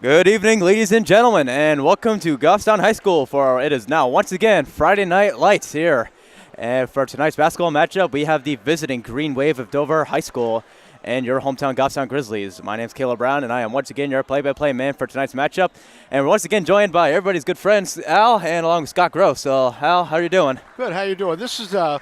Good evening, ladies and gentlemen, and welcome to Goffstown High School for it is now once again Friday Night Lights here. And for tonight's basketball matchup, we have the visiting Green Wave of Dover High School and your hometown Goffstown Grizzlies. My name is Caleb Brown, and I am once again your play-by-play man for tonight's matchup. And we're once again joined by everybody's good friends, Al, and along with Scott Gross. So, Al, how are you doing? Good. How you doing? This is a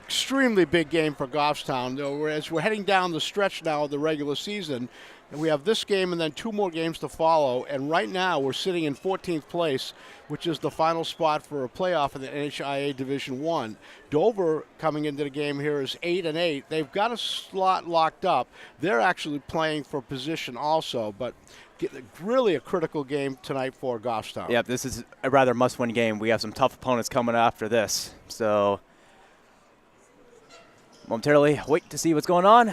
extremely big game for Goffstown. As we're heading down the stretch now of the regular season, and we have this game and then two more games to follow. And right now we're sitting in 14th place, which is the final spot for a playoff in the NHIA Division I. Dover coming into the game here is 8-8. They've got a slot locked up. They're actually playing for position also, but really a critical game tonight for Goffstown. Yep, this is a rather must-win game. We have some tough opponents coming after this. So, momentarily wait to see what's going on.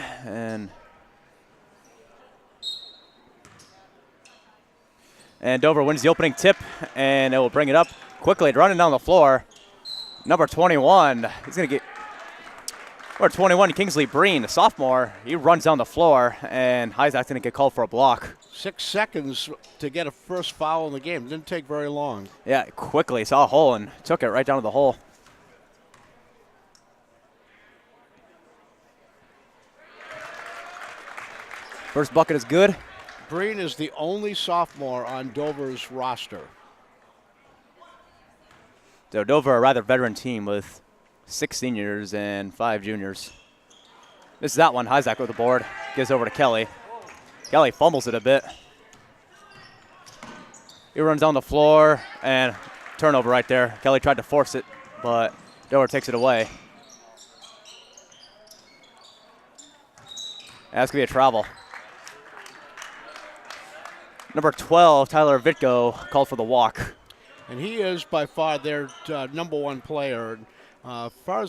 And Dover wins the opening tip, and it will bring it up quickly, running down the floor. Number 21, he's going to get, number 21, Kingsley Breen, a sophomore. He runs down the floor, and Isaac's going to get called for a block. 6 seconds to get a first foul in the game. Didn't take very long. Yeah, quickly saw a hole and took it right down to the hole. First bucket is good. Breen is the only sophomore on Dover's roster. So Dover, a rather veteran team with 6 seniors and 5 juniors. This is that one. Isaac with the board. Gives over to Kelly. Kelly fumbles it a bit. He runs down the floor and turnover right there. Kelly tried to force it, but Dover takes it away. That's going to be a travel. Number 12, Tyler Vitko, called for the walk. And he is by far their number one player. As far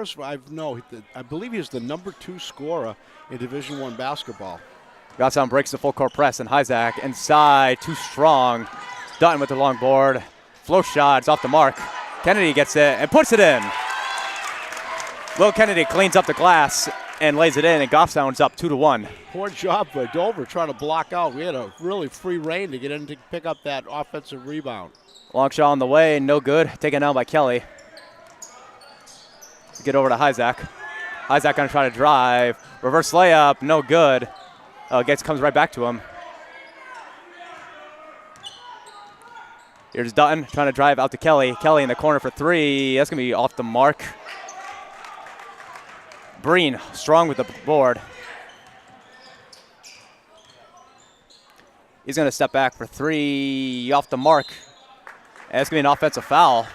as I know, I believe he's the number 2 scorer in Division I basketball. Goffstown breaks the full court press, and Isaac inside, too strong. Dutton with the long board. Flow shot, it's off the mark. Kennedy gets it and puts it in. Will Kennedy cleans up the glass and lays it in, and Goffstown's up 2-1. Poor job by Dover trying to block out. We had a really free reign to get in to pick up that offensive rebound. Long shot on the way, no good. Taken down by Kelly. Get over to Isaac. Isaac gonna try to drive. Reverse layup, no good. Comes right back to him. Here's Dutton trying to drive out to Kelly. Kelly in the corner for 3. That's gonna be off the mark. Breen strong with the board. He's going to step back for 3, off the mark. And it's going to be an offensive foul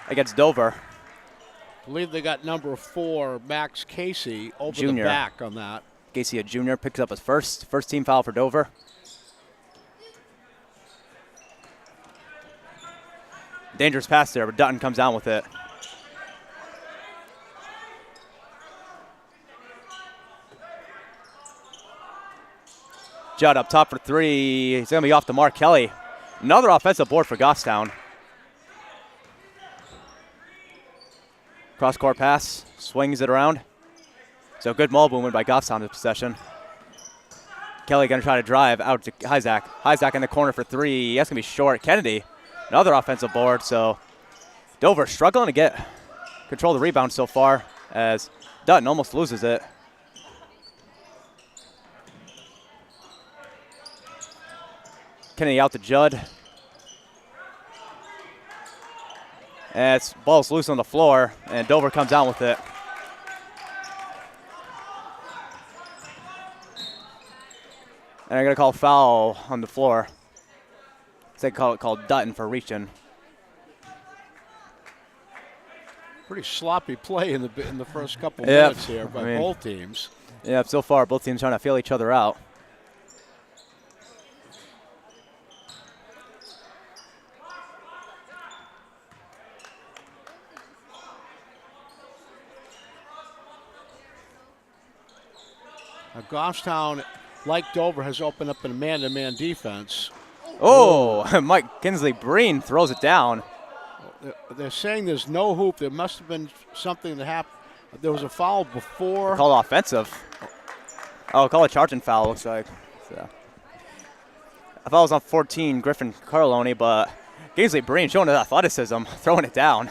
against Dover. I believe they got number 4, Max Casey, over Junior. the back on that. Casey, a junior, picks up his first team foul for Dover. Dangerous pass there, but Dutton comes down with it. Judd up top for 3. He's going to be off the mark. Kelly, another offensive board for Goffstown. Cross-court pass, swings it around. So good ball movement by Goffstown in possession. Kelly going to try to drive out to Isaac. Isaac in the corner for 3. That's going to be short. Kennedy, another offensive board. So Dover struggling to get control of the rebound so far as Dutton almost loses it. Kennedy out to Judd. And it's ball's loose on the floor, and Dover comes down with it. And they're going to call foul on the floor. They called Dutton for reaching. Pretty sloppy play in the first couple minutes here by both teams. Yeah, so far both teams trying to feel each other out. Goffstown, like Dover, has opened up a man-to-man defense. Oh, Mike Kingsley Breen throws it down. They're saying there's no hoop. There must have been something that happened. There was a foul before. Call offensive. Oh, call a charging foul, looks like. So. foul was on 14, Griffin Carloni, but Kingsley Breen showing his athleticism, throwing it down.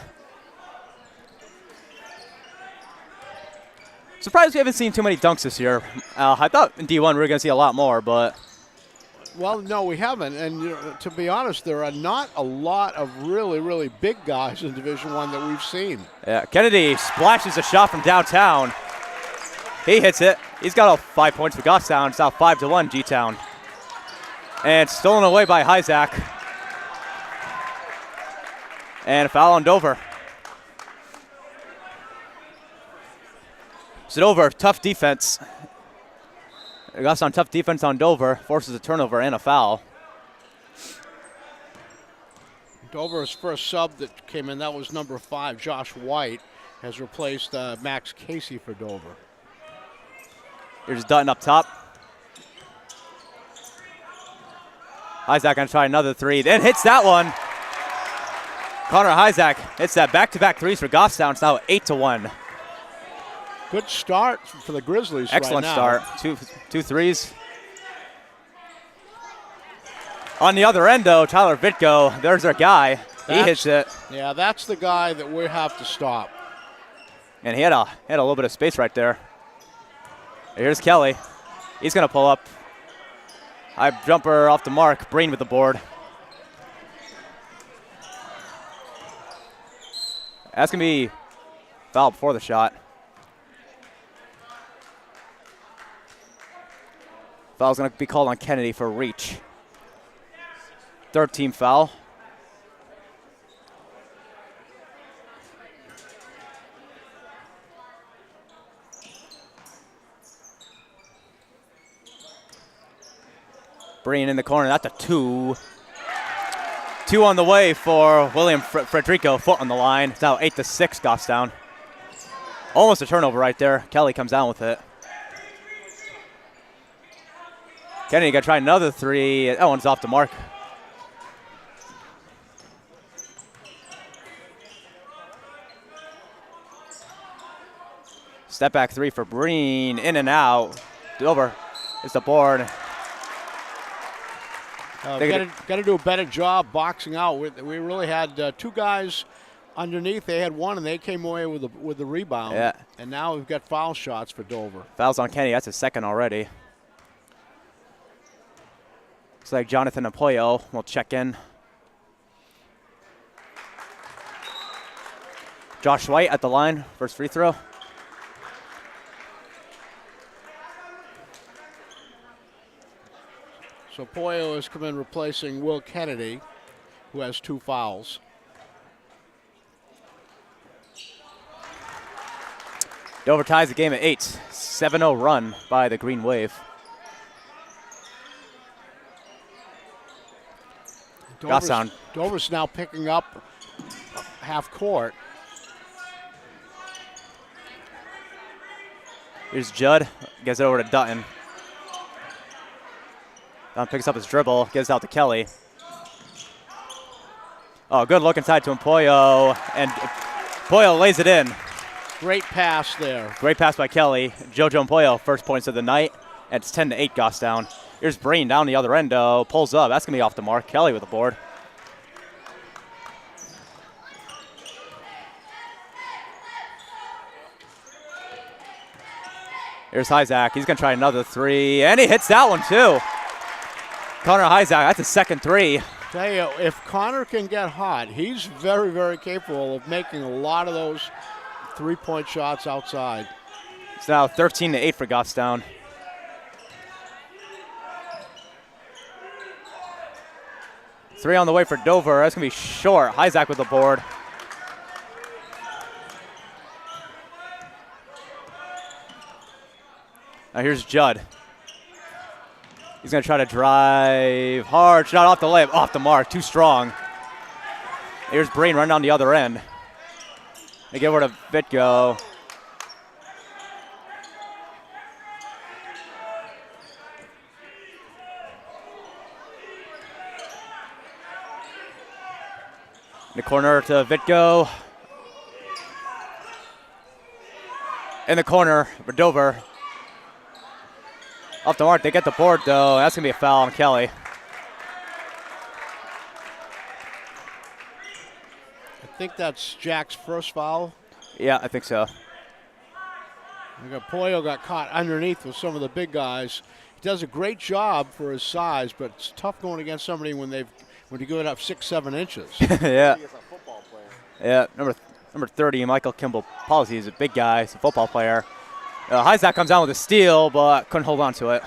Surprised we haven't seen too many dunks this year. I thought in D1 we were going to see a lot more, but... Well, no, we haven't. And to be honest, there are not a lot of really, really big guys in Division I that we've seen. Yeah, Kennedy splashes a shot from downtown. He hits it. He's got all 5 points for Goffstown. It's now 5-1 G-Town. And stolen away by Hyzak. And a foul on Dover. So Dover, tough defense. Goffstown tough defense on Dover, forces a turnover and a foul. Dover's first sub that came in, that was number 5, Josh White, has replaced Max Casey for Dover. Here's Dutton up top. Hyzak gonna try another three, then hits that one. Connor Hyzak hits that back-to-back threes for Goffstown. It's now 8-1. Good start for the Grizzlies. Excellent right now. start. Two threes. On the other end, though, Tyler Vitko, there's our guy. He hits it. Yeah, that's the guy that we have to stop. And he had a little bit of space right there. Here's Kelly. He's going to pull up. High jumper off the mark. Breen with the board. That's going to be foul before the shot. Foul's going to be called on Kennedy for reach. Third team foul. Breen in the corner, that's a 2. 2 on the way for William Frederico, foot on the line. It's now 8-6 Goffstown. Almost a turnover right there. Kelly comes down with it. Kennedy got to try another 3. That one's off the mark. Step back 3 for Breen. In and out. Dover is the board. Got to do a better job boxing out. We really had 2 guys underneath. They had 1, and they came away with the rebound. Yeah. And now we've got foul shots for Dover. Fouls on Kennedy. That's his second already. Looks like Jonathan Apoyo will check in. Josh White at the line, first free throw. So Poyo has come in replacing Will Kennedy, who has 2 fouls. Dover ties the game at 8. 7-0 run by the Green Wave. Dover's now picking up half court. Here's Judd, gets it over to Dutton. Dutton picks up his dribble, gives it out to Kelly. Oh, good look inside to Empoyo, and Empoyo lays it in. Great pass there. Great pass by Kelly. Jojo Empoyo, first points of the night, and it's 10-8 Goffstown. Here's Breen down the other end, pulls up. That's going to be off the mark. Kelly with the board. Here's Hyzak. He's going to try another 3, and he hits that one too. Connor Hyzak, that's his second 3. Tell you, if Connor can get hot, he's very, very capable of making a lot of those 3-point shots outside. It's now 13-8 for Goffstown. Three on the way for Dover. That's going to be short. Hyzak with the board. Now here's Judd. He's going to try to drive hard. Shot off the layup. Off the mark. Too strong. Here's Breen running on the other end. They give over to Vitko. In the corner to Vitko. In the corner for Dover. Off the mark, they get the board though. That's going to be a foul on Kelly. think that's Jack's first foul. Yeah, I think so. Pollo got caught underneath with some of the big guys. He does a great job for his size, but it's tough going against somebody when you give it up 6-7 inches. Yeah. Yeah, number 30, Michael Kimball Policy, is a big guy. He's a football player. Hyzak comes down with a steal, but couldn't hold on to it.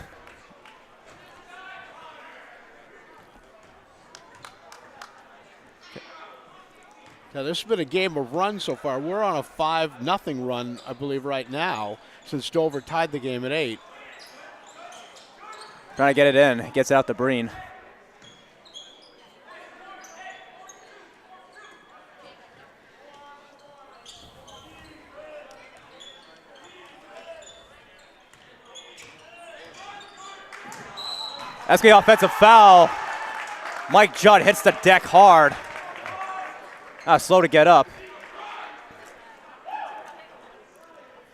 Now, this has been a game of runs so far. We're on a 5-0 run, I believe, right now, since Dover tied the game at 8. Trying to get it in. Gets it out to Breen. That's going to be offensive foul. Mike Judd hits the deck hard. Slow to get up.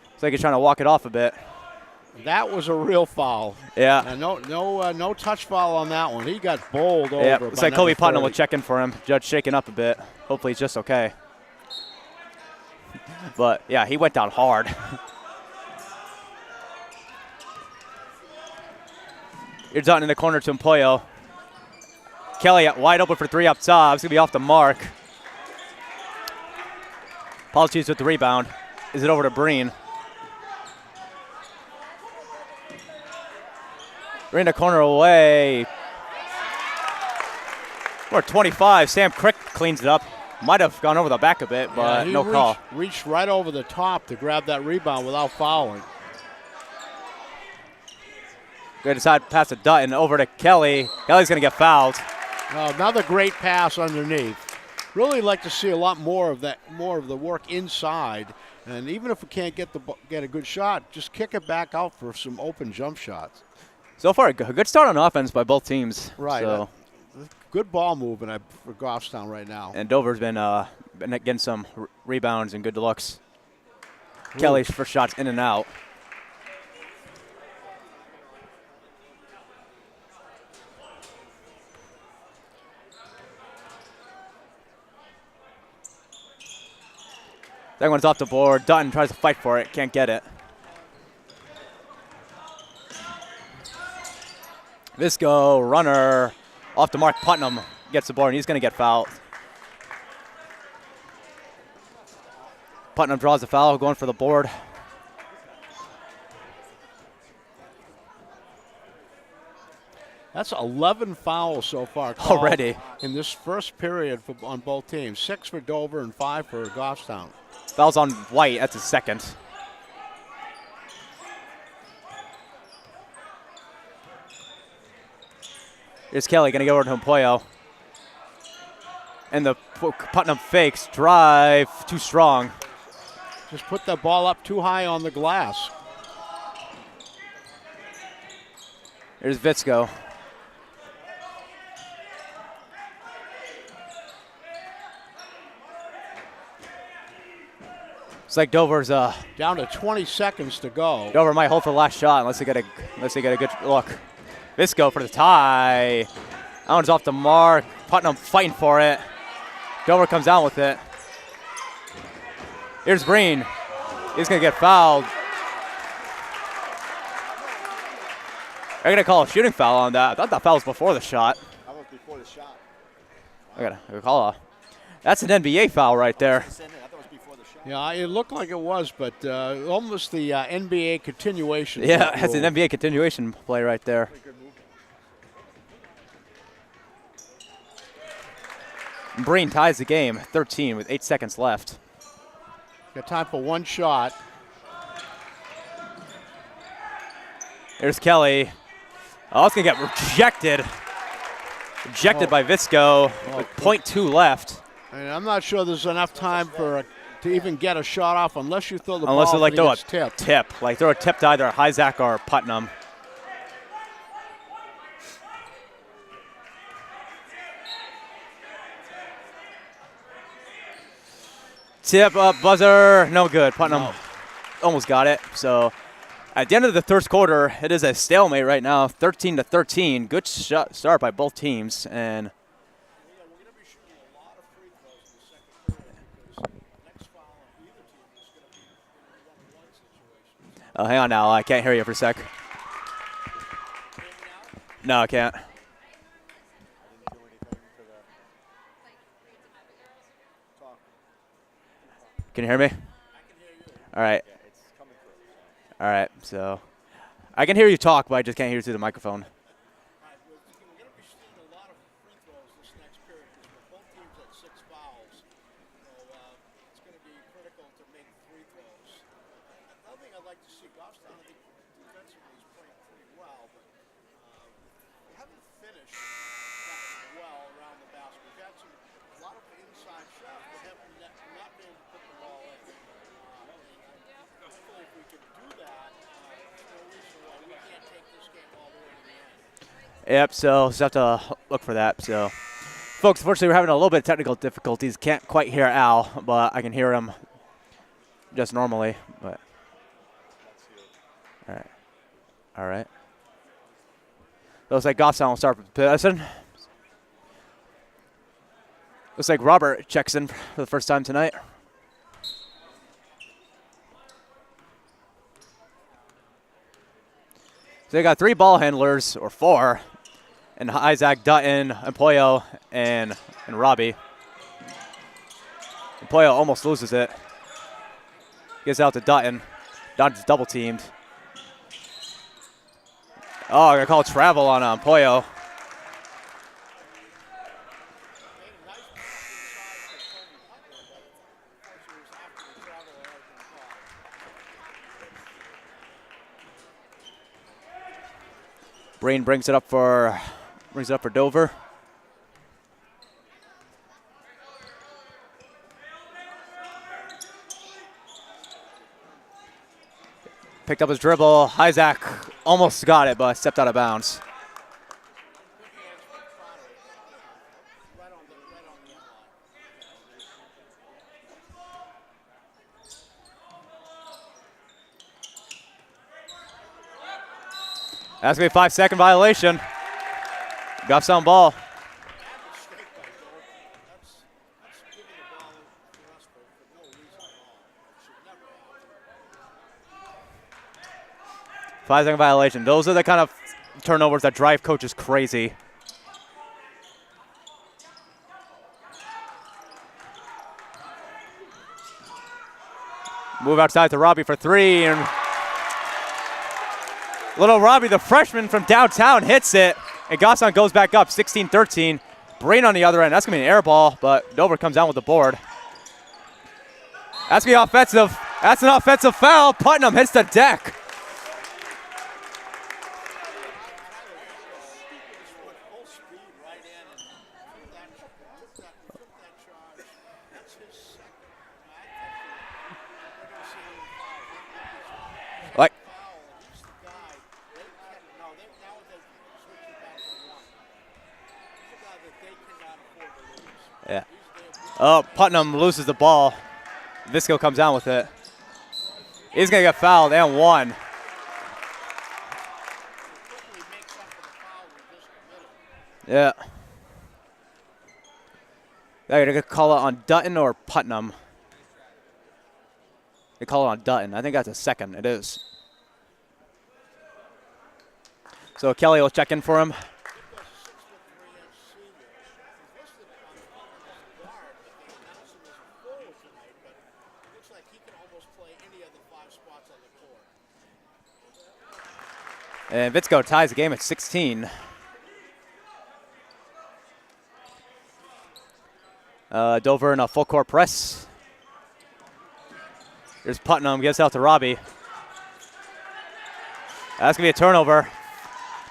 Looks like he's trying to walk it off a bit. That was a real foul. Yeah. And no touch foul on that one. He got bowled over. Yeah, it's like Kobe Putnam will 30. check in for him. Judd shaking up a bit. Hopefully he's just okay. But, yeah, he went down hard. Here's Dutton in the corner to Empoyo. Kelly wide open for 3 up top. It's going to be off the mark. Apologies with the rebound. Is it over to Breen? Breen the corner away. We're at 25. Sam Crick cleans it up. Might have gone over the back a bit, but no call. Reached right over the top to grab that rebound without fouling. Good decide pass to Dutton over to Kelly. Kelly's going to get fouled. Another great pass underneath. Really like to see a lot more of the work inside. And even if we can't get a good shot, just kick it back out for some open jump shots. So far, a good start on offense by both teams. Right. So. Good ball movement for Goffstown right now. And Dover's been getting some rebounds and good looks. Ooh. Kelly's first shot's in and out. That one's off the board. Dutton tries to fight for it, can't get it. Visco, runner, off the mark. Putnam gets the board, and he's going to get fouled. Putnam draws the foul, going for the board. That's 11 fouls so far already in this first period on both teams. 6 for Dover and 5 for Goffstown. Fouls on White. That's his second. Here's Kelly going to go over to Empoyo. And the Putnam fakes. Drive. Too strong. Just put the ball up too high on the glass. Here's Vitsko. It's like Dover's down to 20 seconds to go. Dover might hold for the last shot unless they get a good look. Visco for the tie. That one's off the mark. Putnam fighting for it. Dover comes down with it. Here's Breen. He's gonna get fouled. They're gonna call a shooting foul on that. I thought that foul was before the shot. That was before the shot. I gotta call a. That's an NBA foul right there. Yeah, it looked like it was, but almost the NBA continuation. Yeah, that's an NBA continuation play right there. Breen ties the game, 13 with 8 seconds left. Got time for one shot. There's Kelly. Oh, it's going to get rejected. Rejected by Visco with 0.2 left. And I'm not sure there's enough time to even get a shot off unless you throw the unless ball. Unless they like throw a tip. Tip. Like throw a tip to either Hyzak or Putnam. Tip up, buzzer, no good. Putnam almost got it. So at the end of the third quarter, it is a stalemate right now, 13-13. Good start by both teams. And Oh, hang on now. I can't hear you for a sec. No, I can't. Can you hear me? I can hear you. All right. Yeah, it's coming through. All right, so I can hear you talk, but I just can't hear you through the microphone. We're going to be seeing a lot of free throws this next period because both teams at 6 fouls. So it's going to be critical to make free throws. Another thing I'd like to see, Goffstown, I think defensively is playing pretty well, but we haven't finished that well around the basket. We've had a lot of inside shots, but have not been able to put the ball in. Hopefully, if we can do that, there's no reason why we can't take this game all the way to the end. Yep, so just have to look for that. So, folks, unfortunately, we're having a little bit of technical difficulties. Can't quite hear Al, but I can hear him just normally. But all right. Looks like Goffstown will start with possession. Looks like Robert checks in for the first time tonight. So they got 3 ball handlers, or 4, and Isaac, Dutton, Empoyo, and Robbie. Empoyo almost loses it. Gets out to Dutton. Dutton's double teamed. Oh, I'm going to call travel on Empoyo. Brain brings it up for Dover. Picked up his dribble. Isaac almost got it, but stepped out of bounds. That's going to be a 5-second violation. Goffstown ball. Five-second violation. Those are the kind of turnovers that drive coaches crazy. Move outside to Robbie for 3. And little Robbie, the freshman from downtown, hits it. And Goffstown goes back up 16-13. Brain on the other end. That's going to be an air ball, but Dover comes down with the board. That's going to be offensive. That's an offensive foul. Putnam hits the deck. Like, yeah. Oh, Putnam loses the ball. Visco comes down with it. He's going to get fouled and 1. Yeah. They're going to call it on Dutton or Putnam. They call it on Dutton. I think that's a second. It is. So Kelly will check in for him. And Vitsko ties the game at 16. Dover in a full court press. Here's Putnam, gives out to Robbie. That's going to be a turnover.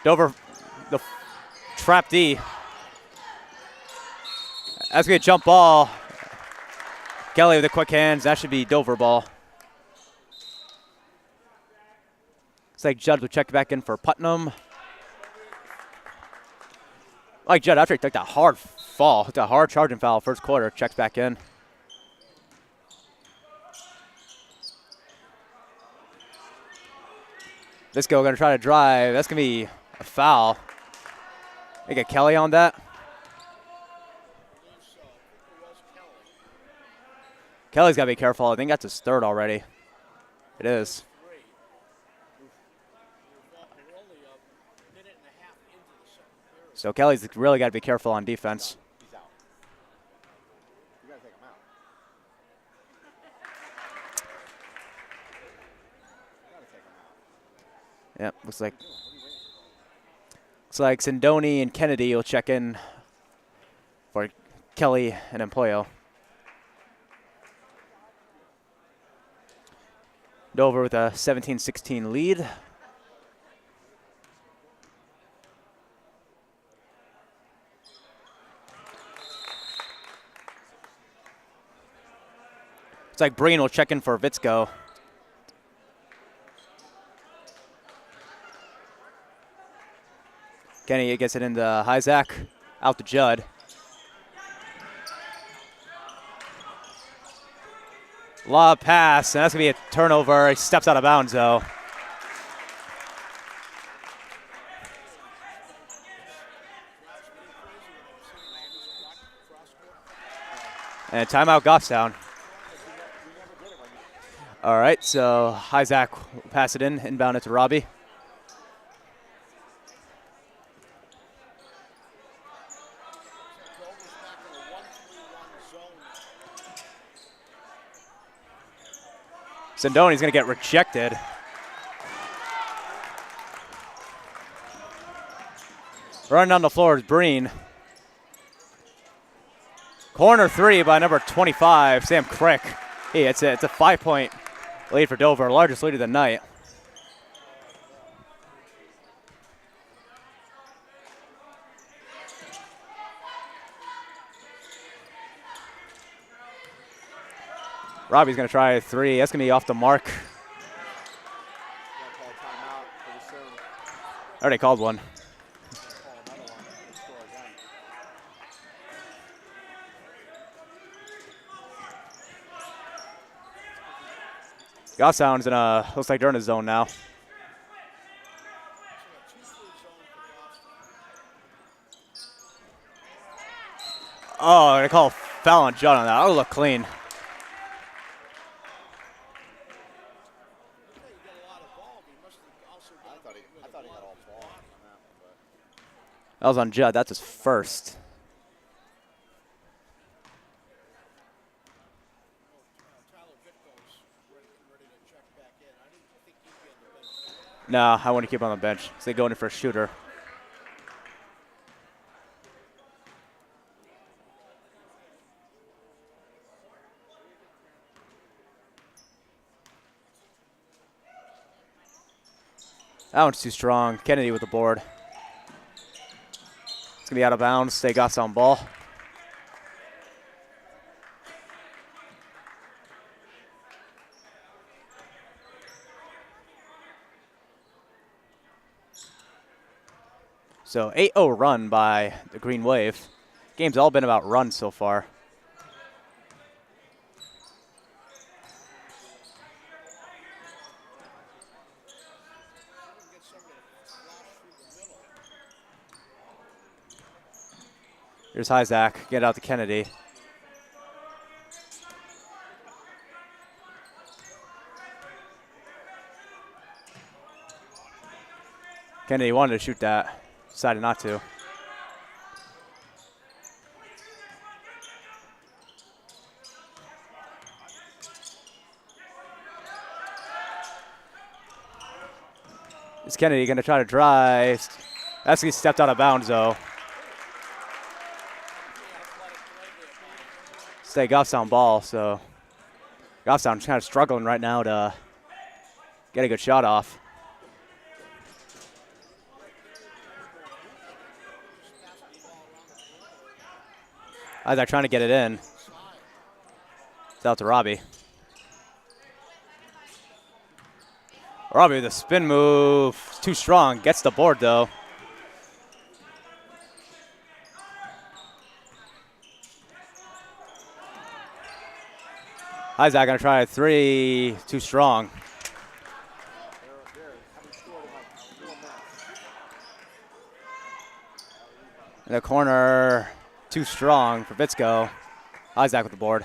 Dover, the trap D. That's going to be a jump ball. Kelly with the quick hands. That should be Dover ball. Looks like Judd will check back in for Putnam. Like Judd, after he took that hard fall, took a hard charging foul first quarter, checks back in. Visco going to try to drive. That's going to be a foul. They get Kelly on that. Kelly's got to be careful. I think that's his 3rd already. It is. So Kelly's really got to be careful on defense. Yep, looks like Sindoni and Kennedy will check in for Kelly and Empoyo. Dover with a 17-16 lead. It's like Breen will check in for Vitsko. Kenny gets it into Hyzak, out to Judd. Lob pass, and that's going to be a turnover. He steps out of bounds, though. And timeout Goffstown. All right, so Hyzak will pass it inbound it to Robbie. Sindoni's going to get rejected. Running on the floor is Breen. Corner three by number 25, Sam Crick. Hey, it's a 5-point lead for Dover, largest lead of the night. Robbie's going to try a three. That's going to be off the mark. Already called one. Goffstown's in looks like they're in a zone now. Oh, they call foul on Judd on that. That'll look clean. That was on Judd. That's his first. No, I want to keep him on the bench. So they go in for a shooter. That one's too strong. Kennedy with the board. It's going to be out of bounds. They got some ball. So 8-0 run by the Green Wave. Game's all been about runs so far. Here's Hyzak, get out to Kennedy. Kennedy wanted to shoot that, decided not to. Is Kennedy going to try to drive? That's he stepped out of bounds though. Stay Goffstown ball, so Goffstown's kind of struggling right now to get a good shot off. They're trying to get it in. It's out to Robbie. Robbie with a spin move. It's too strong. Gets the board though. Hyzak gonna try a three. Too strong. In the corner. Too strong for Vitsko. Hyzak with the board.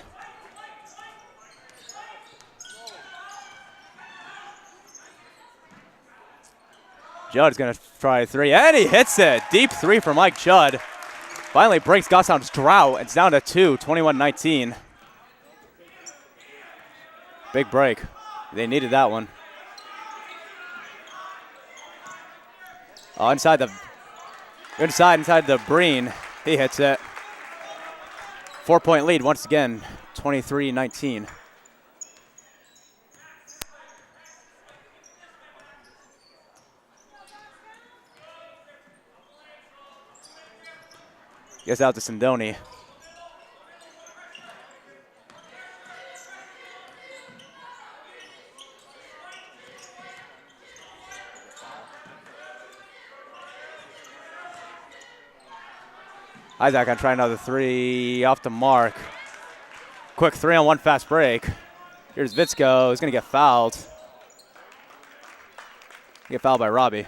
Judd's going to try a three, and he hits it. Deep three for Mike Judd. Finally breaks Goffstown's drought. It's down to 2, 21-19. Big break. They needed that one. Oh, inside the Breen. He hits it. 4-point lead once again, 23-19. Gets out to Sindoni. Isaac gonna try another three off the mark. Quick 3-on-1 fast break. Here's Vitsko. He's gonna get fouled. Get fouled by Robbie.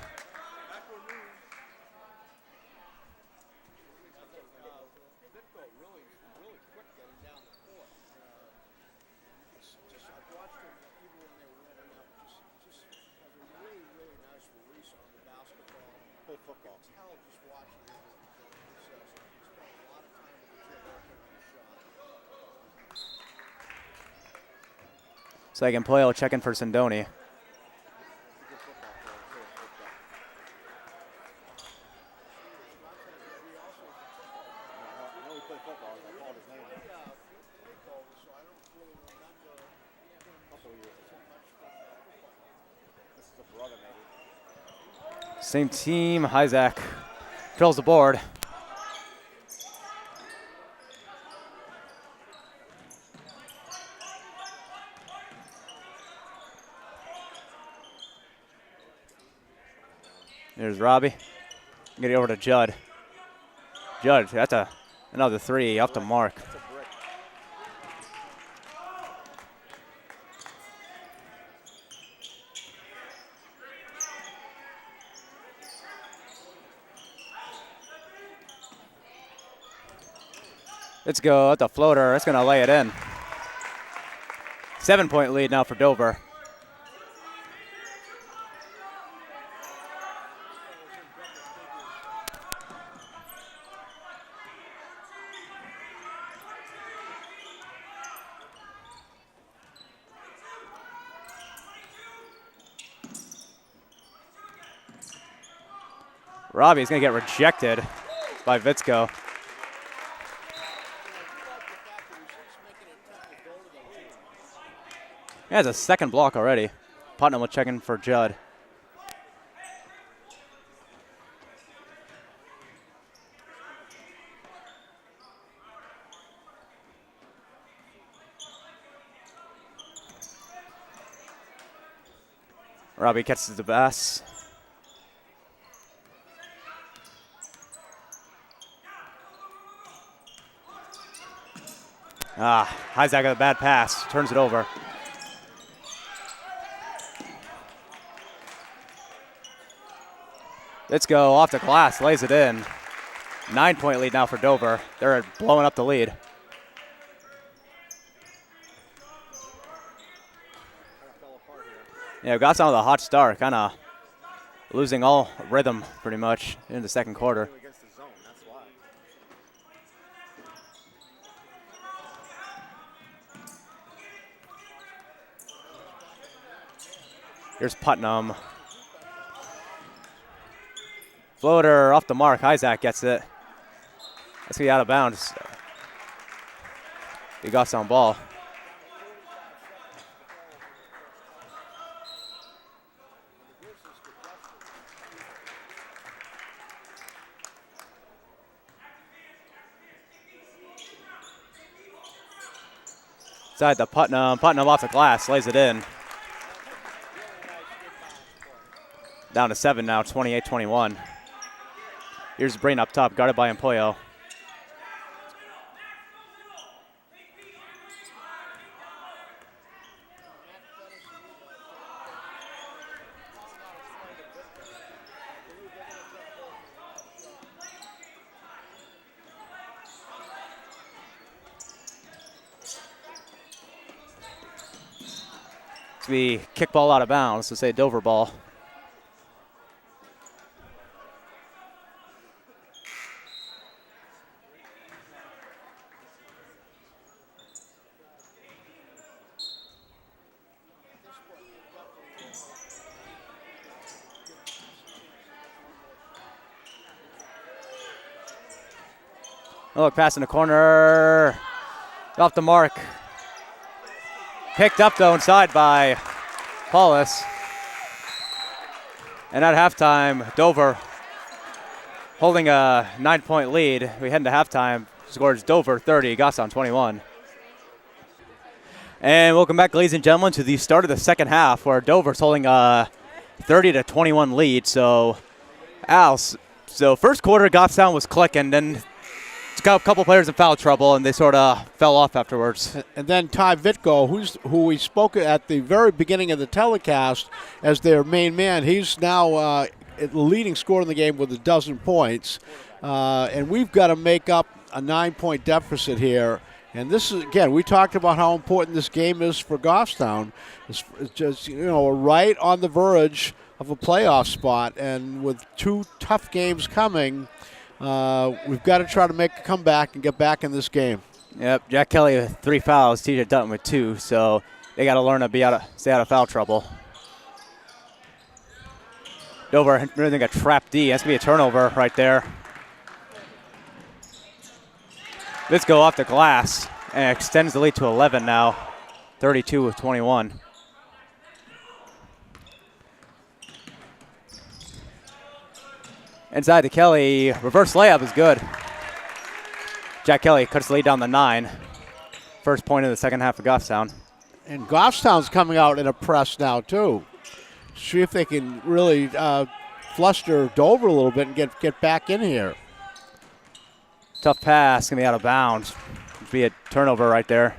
Second play, checking for Sindoni. Same team, Isaac controls the board. There's Robbie. Get it over to Judd. Judd, that's another three off the mark. Let's go at the floater. It's going to lay it in. 7-point lead now for Dover. Robbie's going to get rejected by Vitsko. He has a second block already. Putnam will check in for Judd. Robbie catches the pass. Isaac got a bad pass. Turns it over. Let's go off the glass, lays it in. 9-point lead now for Dover. They're blowing up the lead. Yeah, got some of the hot start, kind of losing all rhythm pretty much in the second quarter. Here's Putnam. Floater off the mark. Isaac gets it. Let's get out of bounds. He got some ball. Side to Putnam. Putnam off the glass. Lays it in. Down to 7 now. 28-21. Here's Brain up top, guarded by Empoyo. It's be kick ball out of bounds, so say Dover ball. Oh, look, pass in the corner. Off the mark. Picked up, though, inside by Paulus. And at halftime, Dover holding a 9-point lead. We head into halftime. Scores Dover 30, Goffstown 21. And welcome back, ladies and gentlemen, to the start of the second half where Dover's holding a 30-21 lead. So, Al, first quarter, Goffstown was clicking, then got a couple players in foul trouble, and they sort of fell off afterwards. And then Ty Vitko, who we spoke at the very beginning of the telecast as their main man, he's now the leading scorer in the game with 12 points. And we've got to make up a 9-point deficit here. And this is, again, we talked about how important this game is for Goffstown. It's just, we're right on the verge of a playoff spot. And with 2 tough games coming, we've got to try to make a comeback and get back in this game. Yep, Jack Kelly with 3 fouls, TJ Dutton with 2. So they got to learn to stay out of foul trouble. Dover really got trapped D. Has to be a turnover right there. Let's go off the glass and extends the lead to 11 now, 32-21. Inside to Kelly, reverse layup is good. Jack Kelly cuts the lead down to 9. First point of the second half of Goffstown. And Goffstown's coming out in a press now too. See if they can really fluster Dover a little bit and get back in here. Tough pass, gonna be out of bounds. Be a turnover right there.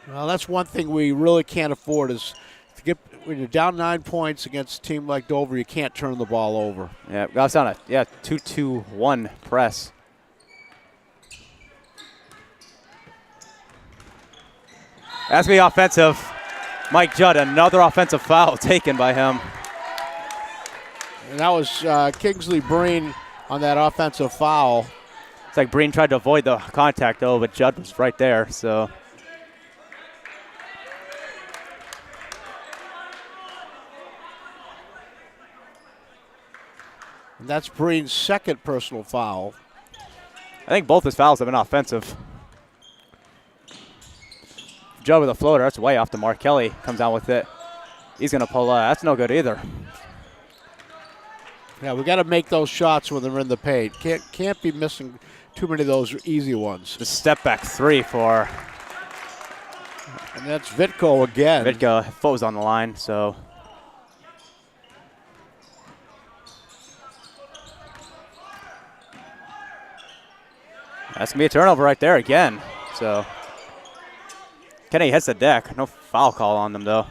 Well, that's one thing we really can't afford is to get when you're down 9 points against a team like Dover, you can't turn the ball over. Yeah, Goffstown, 2-2-1 press. Has to be offensive. Mike Judd, another offensive foul taken by him. And that was Kingsley Breen on that offensive foul. It's like Breen tried to avoid the contact, though, but Judd was right there, so. And that's Breen's second personal foul. I think both his fouls have been offensive. Judd with a floater, that's way off the mark. Kelly comes down with it. He's going to pull that's no good either. Yeah, we got to make those shots when they're in the paint. Can't be missing too many of those easy ones. The step back 3 for. And that's Vitko again. Vitko, foot was on the line, so. That's going to be a turnover right there again. So. Kennedy hits the deck. No foul call on them, though.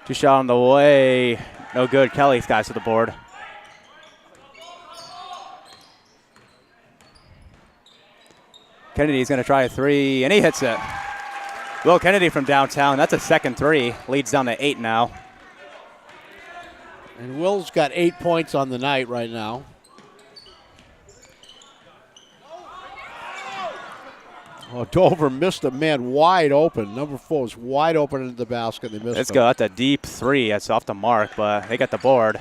Two shot on the way. No good. Kelly's guys to the board. Kennedy's going to try a 3, and he hits it. Will Kennedy from downtown. That's a second 3. Leads down to 8 now. And Will's got 8 points on the night right now. Oh, Dover missed a man wide open. Number 4 was wide open into the basket. They missed Let's him. go. That's a deep 3. That's off the mark, but they got the board.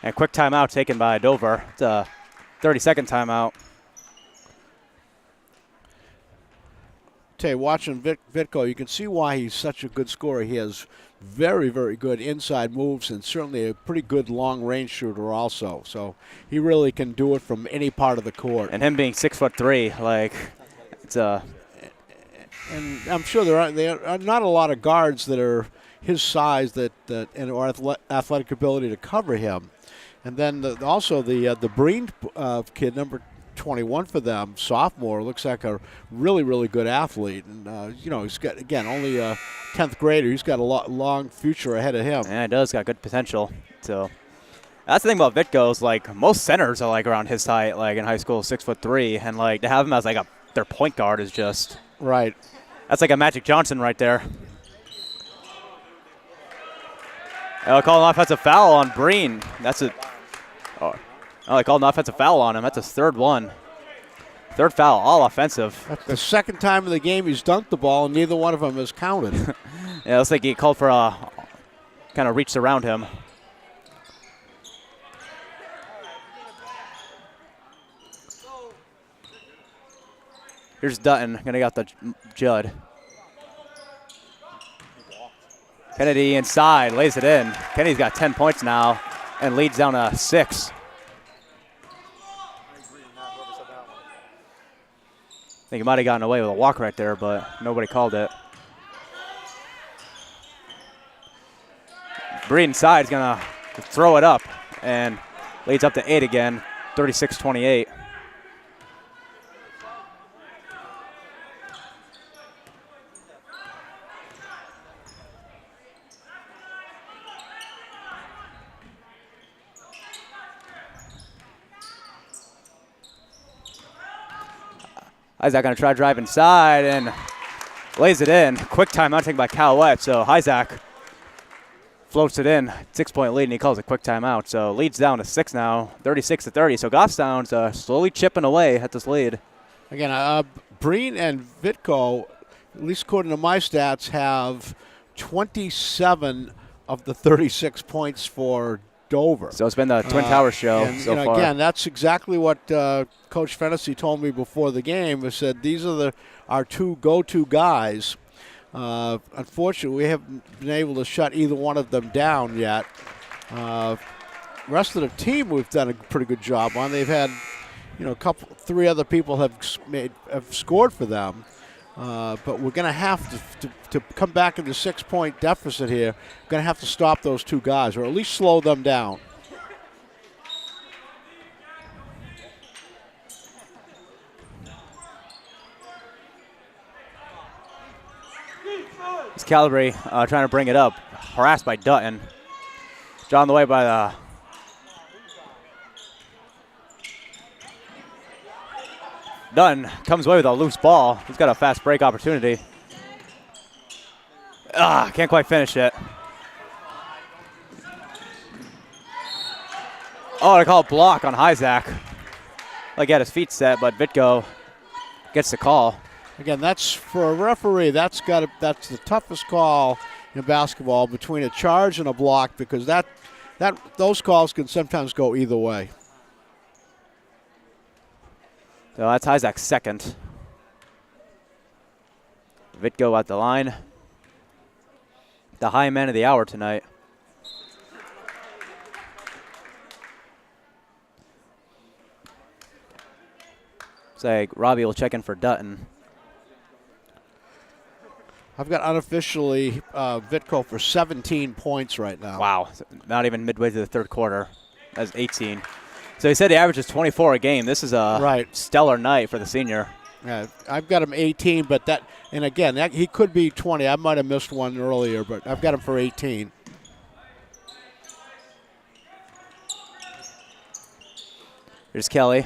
And quick timeout taken by Dover. It's a 30-second timeout. Tell you, watching Vitko, you can see why he's such a good scorer. He has very, very good inside moves and certainly a pretty good long-range shooter also. So he really can do it from any part of the court. And him being 6'3", like it's a. And I'm sure there are not a lot of guards that are his size or athletic ability to cover him. And then also the Breen kid, number 21 for them, sophomore, looks like a really, really good athlete. And, he's got, again, only a 10th grader. He's got a long future ahead of him. Yeah, it does. Got good potential. So that's the thing about Vitko is, like, most centers are, like, around his height, like, in high school, 6'3". And, like, to have him as, like, their point guard is just. Right. That's like a Magic Johnson right there. They'll call an offensive foul on Breen. That's a. Oh, Oh, they called an offensive foul on him. That's his third one. Third foul, all offensive. That's the second time in the game he's dunked the ball, and neither one of them has counted. Yeah, it looks like he called for a kind of reached around him. Here's Dutton, gonna get the Judd. Kennedy inside, lays it in. Kennedy's got 10 points now and leads down to 6. I think he might have gotten away with a walk right there, but nobody called it. Breed inside is gonna throw it up and leads up to 8 again, 36-28. Isaac gonna try to drive inside and lays it in. Quick timeout taken by Cowett, so Isaac floats it in. 6-point lead, and he calls a quick timeout. So leads down to 6 now, 36-30. So Goffstown's slowly chipping away at this lead. Again, Breen and Vitco, at least according to my stats, have 27 of the 36 points for Dover. So it's been the Twin Towers show and, so far. Again, that's exactly what Coach Fennessy told me before the game. He said these are our two go-to guys. Unfortunately, we haven't been able to shut either one of them down yet. Rest of the team we've done a pretty good job on. They've had, three other people have scored for them. But we're going to have to come back into 6-point deficit here. We're going to have to stop those two guys, or at least slow them down. It's Calabri trying to bring it up, harassed by Dutton. Drawn the way by the Dutton comes away with a loose ball. He's got a fast break opportunity. Can't quite finish it. Oh, they call a block on Isaac. Like he had his feet set, but Vitko gets the call. Again, that's for a referee. That's the toughest call in basketball, between a charge and a block, because those calls can sometimes go either way. So that's Isaac's second. Vitko at the line. The high man of the hour tonight. Looks like Robbie will check in for Dutton. I've got unofficially Vitko for 17 points right now. Wow, not even midway through the third quarter. That's 18. So he said the average is 24 a game. This is a stellar night for the senior. Yeah, I've got him 18, but he could be 20. I might have missed one earlier, but I've got him for 18. Here's Kelly.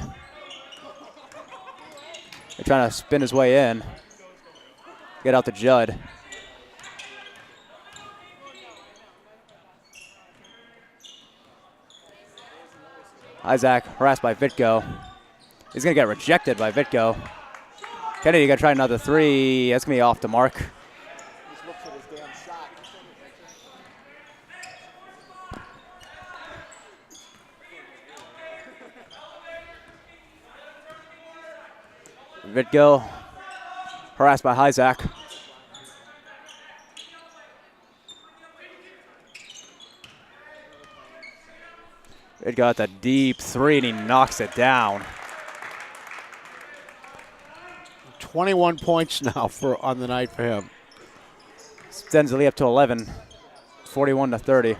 They're trying to spin his way in. Get out to Judd. Isaac harassed by Vitko. He's going to get rejected by Vitko. Kennedy going to try another three. That's going to be off the mark. Vitko harassed by Isaac. It got the deep three, and he knocks it down. 21 points now on the night for him. Extends the lead up to 11, 41-30.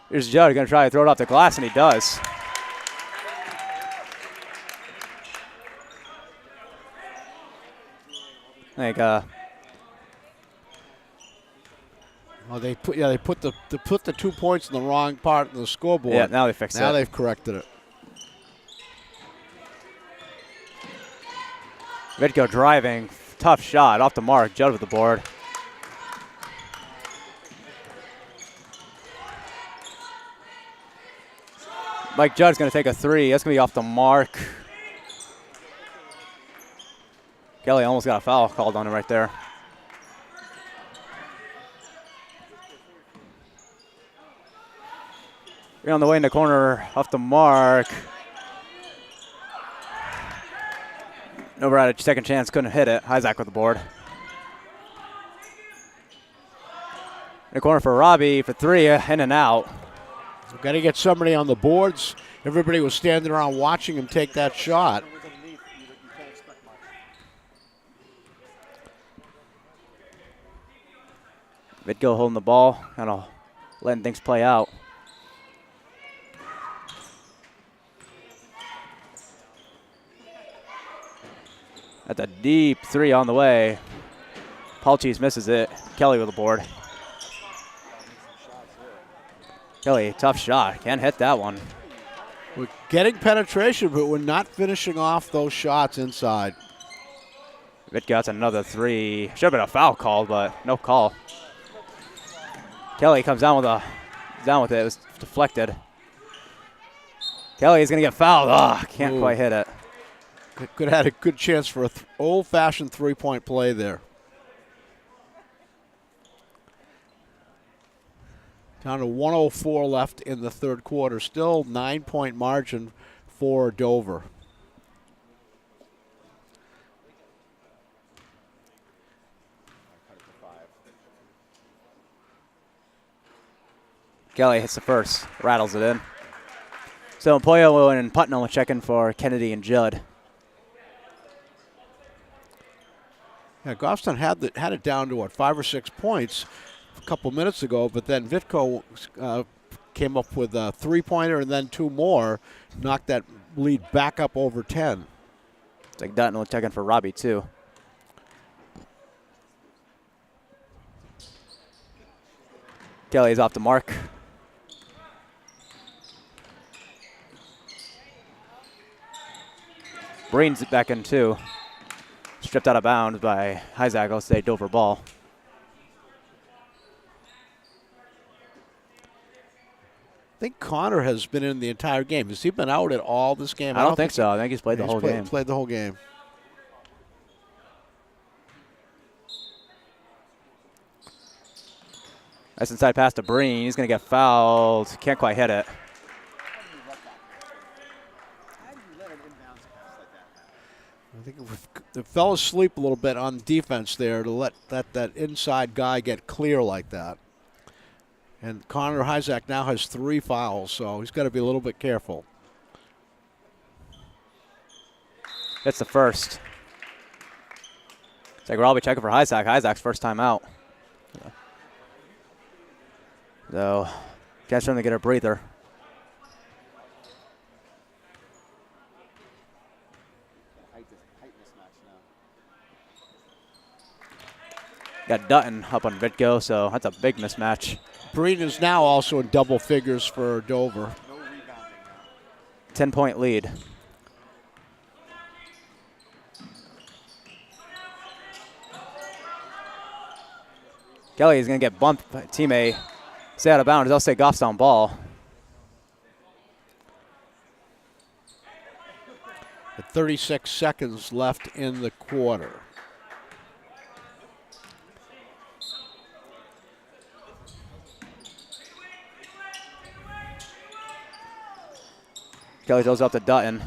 Here's Judd going to try to throw it off the glass, and he does. I think they put the 2 points in the wrong part of the scoreboard. Yeah, now they fixed it. Now they've corrected it. Vitko driving, tough shot off the mark. Judd with the board. Mike Judd's going to take a three. That's going to be off the mark. Kelly almost got a foul called on him right there. On the way in the corner, off the mark. Over at a second chance, couldn't hit it. Isaac with the board. In the corner for Robbie for three, in and out. We've got to get somebody on the boards. Everybody was standing around watching him take that shot. Vidko holding the ball, kind of letting things play out. That's a deep three on the way. Palchis misses it. Kelly with the board. Kelly, tough shot. Can't hit that one. We're getting penetration, but we're not finishing off those shots inside. Vidko got another three. Should have been a foul call, but no call. Kelly comes down with it. It was deflected. Kelly is going to get fouled. Oh, can't quite hit it. Could have had a good chance for an old-fashioned three-point play there. Down to 1:04 left in the third quarter. Still 9-point margin for Dover. Kelly hits the first, rattles it in. So Poyo and Putnam will check in for Kennedy and Judd. Yeah, Goffstown had it down to, 5 or 6 points a couple minutes ago, but then Vidko came up with a three-pointer and then two more, knocked that lead back up over 10. It's like Dutton will check in for Robbie, too. Kelly's off the mark. Breen's back in, too. Stripped out of bounds by Isaac. I'll say Dover ball. I think Connor has been in the entire game. Has he been out at all this game? I don't think so. I think he's played the whole game. Played the whole game. That's inside pass to Breen. He's going to get fouled. Can't quite hit it. I think they fell asleep a little bit on defense there to let that inside guy get clear like that. And Connor Isaac now has 3 fouls, so he's got to be a little bit careful. That's the first. It's like we're all be checking for Isaac. Isaac's first time out. So, catch him to get a breather. Got Dutton up on Vidko, so that's a big mismatch. Breen is now also in double figures for Dover. 10-point lead. Kelly is going to get bumped by teammate. Stay out of bounds. I'll say Goffstown ball. At 36 seconds left in the quarter. Kelly throws up to Dutton.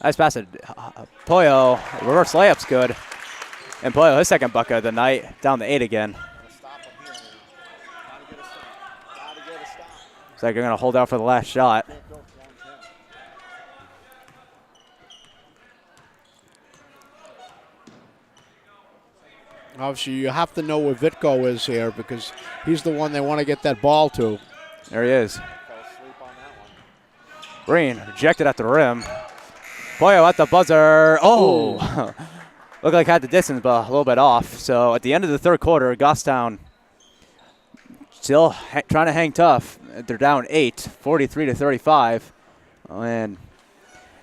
Nice pass to Poyo. Reverse layup's good. And Poyo, his second bucket of the night, down to 8 again. It's like they're going to hold out for the last shot. Obviously, you have to know where Vidko is here because he's the one they want to get that ball to. There he is. Breen rejected at the rim. Poyo at the buzzer. Oh! Looked like had the distance, but a little bit off. So at the end of the third quarter, Goffstown still trying to hang tough. They're down 8, 43-35. And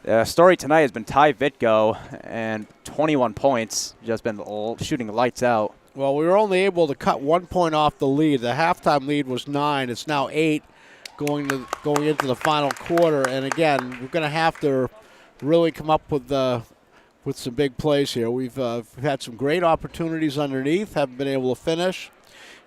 The story tonight has been Ty Vitko, and 21 points. Just been shooting lights out. Well, we were only able to cut 1 point off the lead. The halftime lead was 9. It's now 8 going into the final quarter. And again, we're going to have to really come up with some big plays here. We've had some great opportunities underneath, haven't been able to finish,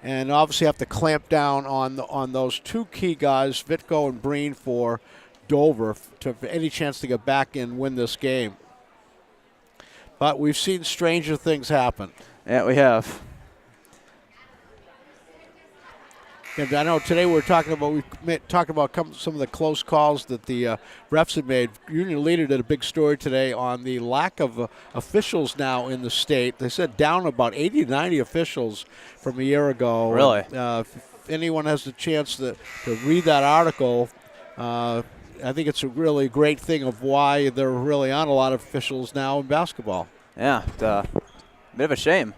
and obviously have to clamp down on those two key guys, Vitko and Breen, for Dover for any chance to get back and win this game. But we've seen stranger things happen. Yeah, we have. And I know today we talked about some of the close calls that the refs had made. Union Leader did a big story today on the lack of officials now in the state. They said down about 80 to 90 officials from a year ago. Really? If anyone has the chance to read that article, I think it's a really great thing of why there really aren't a lot of officials now in basketball. Yeah, it's a bit of a shame.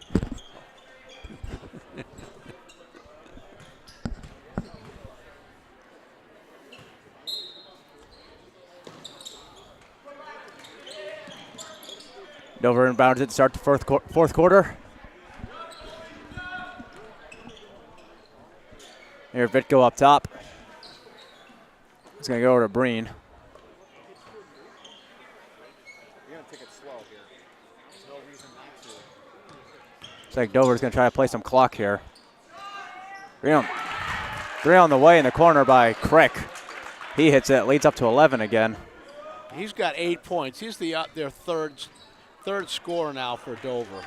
Dover inbounds it to start the fourth quarter. Here, Vitko up top. He's going to go over to Breen. You're going to take it slow here. There's no reason not to. Looks like Dover's going to try to play some clock here. Three on the way in the corner by Crick. He hits it, leads up to 11 again. He's got 8 points. He's their third scorer now for Dover.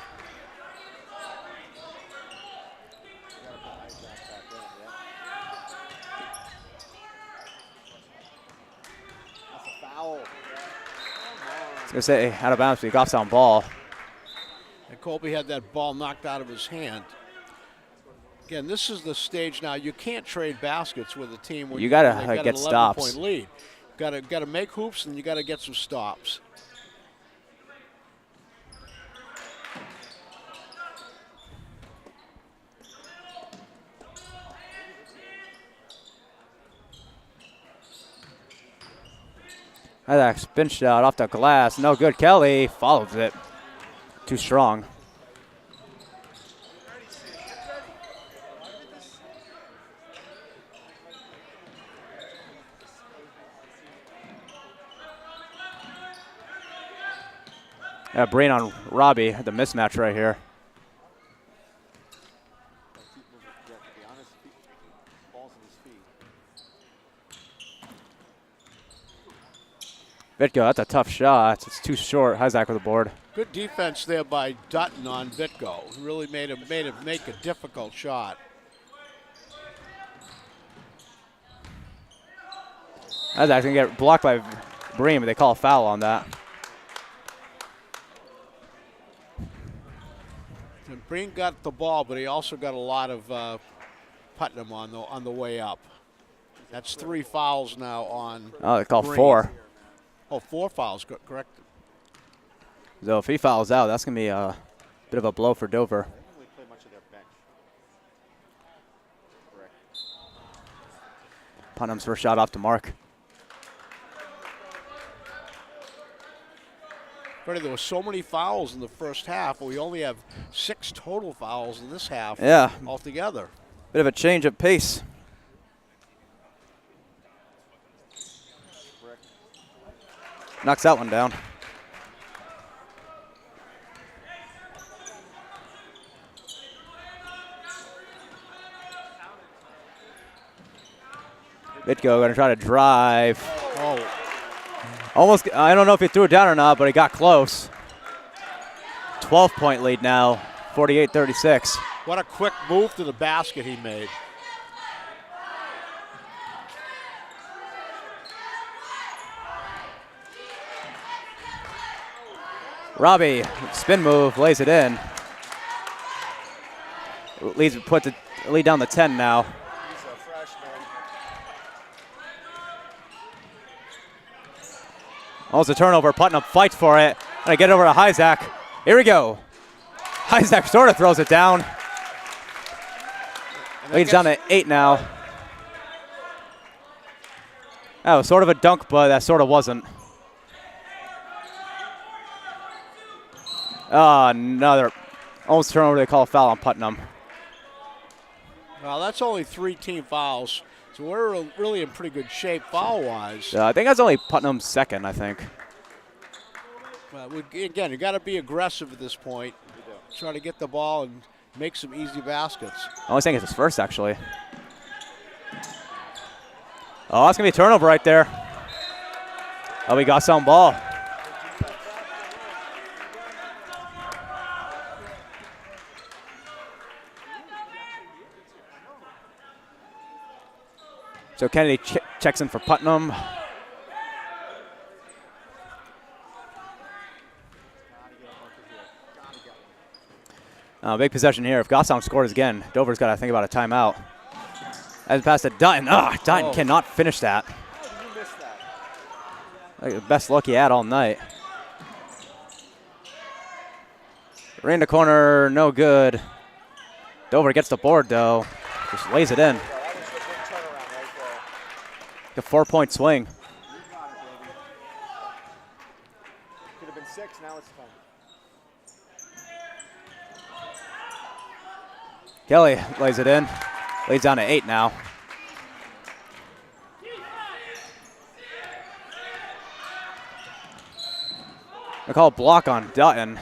I was going to say, out of bounds, but he got on ball. And Colby had that ball knocked out of his hand. Again, this is the stage now. You can't trade baskets with a team where you got to got get an stops. 11-point lead. Got to make hoops, and you got to get some stops. That spin shot off the glass. No good. Kelly follows it. Too strong. Yeah, Breen on Robbie. The mismatch right here. Vitko, that's a tough shot. It's too short. Hyzak with the board. Good defense there by Dutton on Vitko. Really made him make a difficult shot. Hyzak's going to get blocked by Breen, but they call a foul on that. And Breen got the ball, but he also got a lot of Putnam on the way up. That's 3 fouls now on. Oh, they call Breen. 4. Oh, 4 fouls, correct. So if he fouls out, that's going to be a bit of a blow for Dover. Putnam's first shot off to mark. Freddie, there were so many fouls in the first half, but we only have 6 total fouls in this half. Yeah. Altogether. Bit of a change of pace. Knocks that one down. Vitko going to try to drive. Oh. Almost, I don't know if he threw it down or not, but he got close. 12-point lead now, 48-36. What a quick move to the basket he made. Robbie, spin move, lays it in. Puts the lead down to 10 now. He's a freshman. Almost a turnover. Putnam fights for it. Gonna get it over to Hyzak. Here we go. Hyzak sort of throws it down. Leads down to 8 now. That was sort of a dunk, but that sort of wasn't. Another almost turnover. They call a foul on Putnam. Well, that's only 3 team fouls, so we're really in pretty good shape foul-wise. I think that's only Putnam's second, I think. Again, you got to be aggressive at this point. Try to get the ball and make some easy baskets. I was thinking it's his first, actually. Oh, that's going to be a turnover right there. Oh, we got some ball. So Kennedy checks in for Putnam. Big possession here. If Goffstown scores again, Dover's got to think about a timeout. As pass to Dutton. Dutton cannot finish that. How did you miss that? Like the best luck he had all night. Right in the corner, no good. Dover gets the board though. Just lays it in. Yeah, that was the big turnaround right there. A 4-point swing. You got it, baby. Could have been 6, now it's 10. Kelly lays it in. Lays down to 8 now. They call a block on Dutton.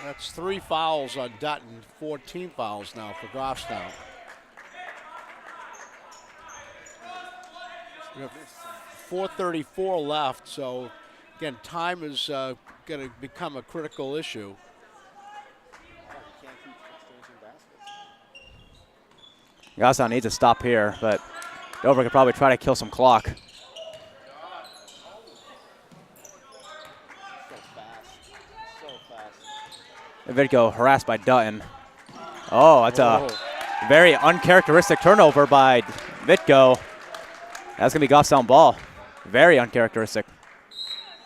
That's 3 fouls on Dutton, 14 fouls now for Goffstown. We have 4:34 left, so again, time is going to become a critical issue. You can't keep exchanging baskets. Goffstown needs a stop here, but Dover could probably try to kill some clock. So fast. So fast. Vidko harassed by Dutton. Oh, that's a very uncharacteristic turnover by Vidko. That's going to be Goffstown ball. Very uncharacteristic.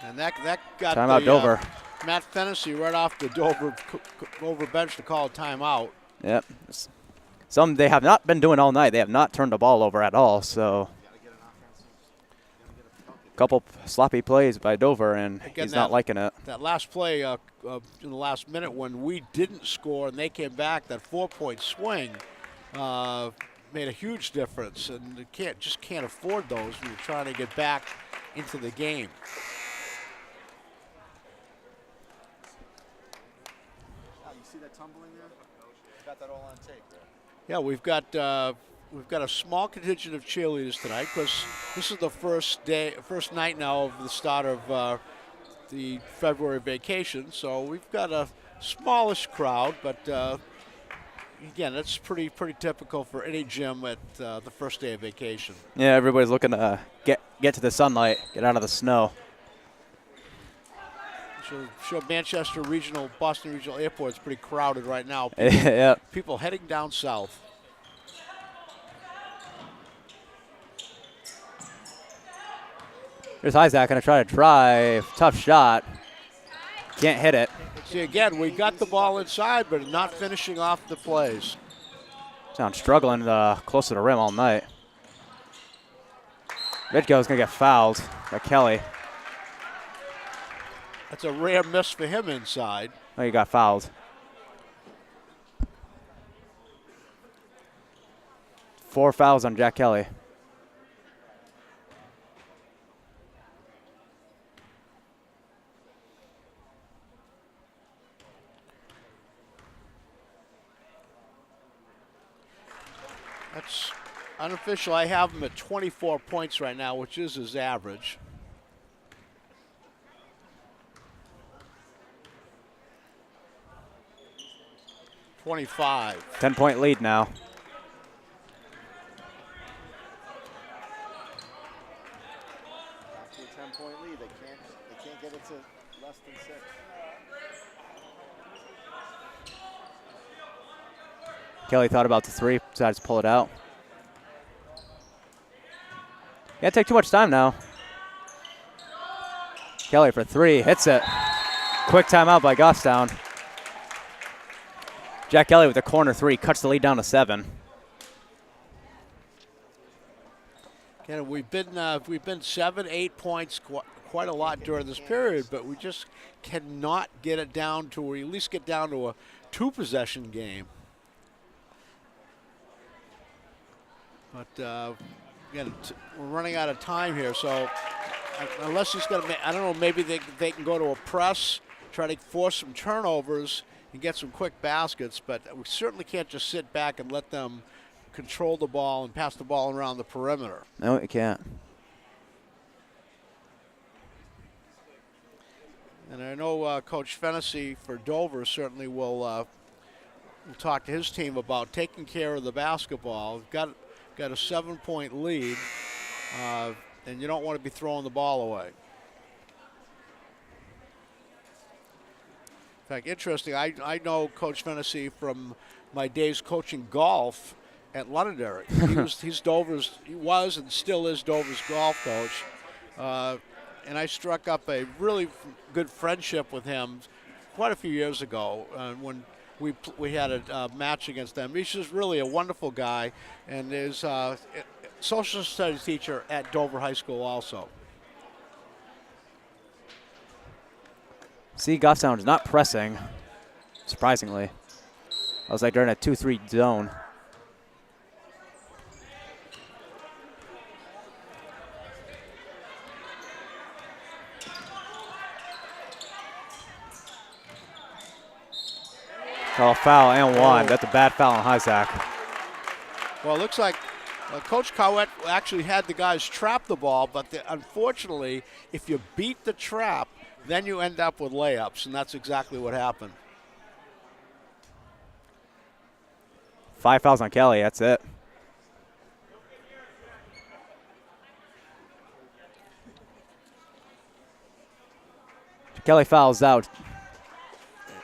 And that got Timeout Dover. Matt Fennessy right off the Dover bench to call a timeout. Yep. Some they have not been doing all night. They have not turned the ball over at all. So a couple sloppy plays by Dover, and Again, he's not liking it. That last play in the last minute when we didn't score and they came back, that 4-point swing made a huge difference, and you just can't afford those when you're trying to get back into the game. Oh, you see that tumbling there? You got that all on tape there. Yeah, we've got a small contingent of cheerleaders tonight because this is the first night now of the start of the February vacation. So we've got a smallish crowd, but again, that's pretty typical for any gym at the first day of vacation. Yeah, everybody's looking to get to the sunlight, get out of the snow. Show Manchester Regional, Boston Regional Airport is pretty crowded right now. Yeah. People heading down south. Here's Isaac going to try to drive. Tough shot. Can't hit it. See, again, we got the ball inside, but not finishing off the plays. Sound struggling close to the rim all night. Vidko's going to get fouled by Kelly. That's a rare miss for him inside. Oh, he got fouled. Four fouls on Jack Kelly. That's unofficial. I have him at 24 points right now, which is his average. .25. 10-point lead now. After a 10-point lead, they can't get it to less than 6. Kelly thought about the three, decided to pull it out. Can't take too much time now. Kelly for three, hits it. Quick timeout by Goffstown. Jack Kelly with a corner three, cuts the lead down to 7. Again, we've been 7, 8 points quite a lot during this period, but we just cannot get it down to, or at least get down to a 2-possession game. But again, we're running out of time here, so unless he's going to, I don't know, maybe they can go to a press, try to force some turnovers and get some quick baskets, but we certainly can't just sit back and let them control the ball and pass the ball around the perimeter. No, you can't. And I know Coach Fennessy for Dover certainly will talk to his team about taking care of the basketball. We've got a 7-point lead, and you don't want to be throwing the ball away. In fact, interesting, I know Coach Fennessy from my days coaching golf at Londonderry. He was and still is Dover's golf coach. And I struck up a really good friendship with him quite a few years ago when we had a match against them. He's just really a wonderful guy, and is a social studies teacher at Dover High School also. See, Goffstown is not pressing, surprisingly. I was like they're in a 2-3 zone. Call foul and one. That's a bad foul on Hyzak. Well, it looks like Coach Cowett actually had the guys trap the ball, but unfortunately, if you beat the trap, then you end up with layups, and that's exactly what happened. 5 fouls on Kelly. That's it. Kelly fouls out.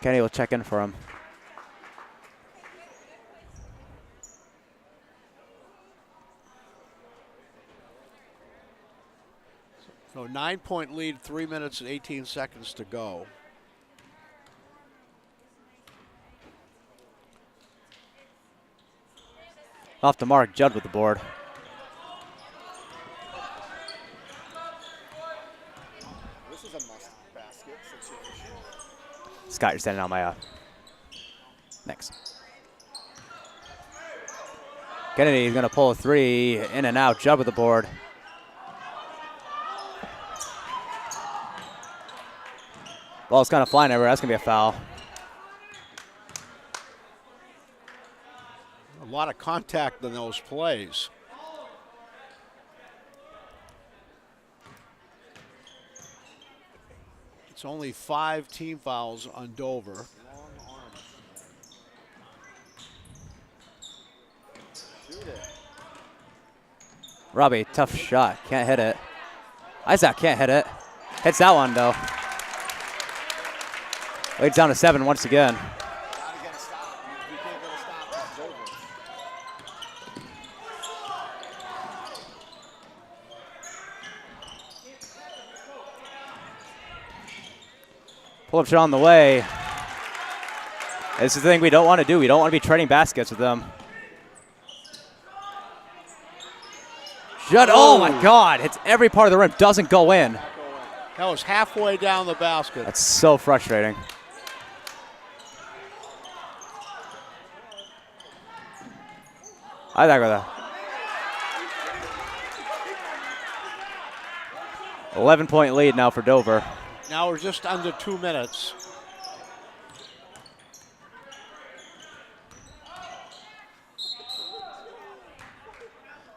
Kenny will check in for him. So 9-point lead, 3 minutes and 18 seconds to go. Off the mark, Judd with the board. This is a must basket situation. Scott, you're standing on my next. Kennedy is going to pull a 3 in and out. Judd with the board. Ball's kind of flying everywhere. That's going to be a foul. A lot of contact in those plays. It's only 5 team fouls on Dover. Long arm. Shoot it. Robbie, tough shot. Can't hit it. Isaac can't hit it. Hits that one, though. Leads down to 7 once again. Gotta get a stop. You can't get a stop. This is over. Pull-up shot on the way. This is the thing we don't want to do. We don't want to be trading baskets with them. Judd, oh my God. Hits every part of the rim. Doesn't go in. That was halfway down the basket. That's so frustrating. I think with a 11-point lead now for Dover. Now we're just under 2 minutes.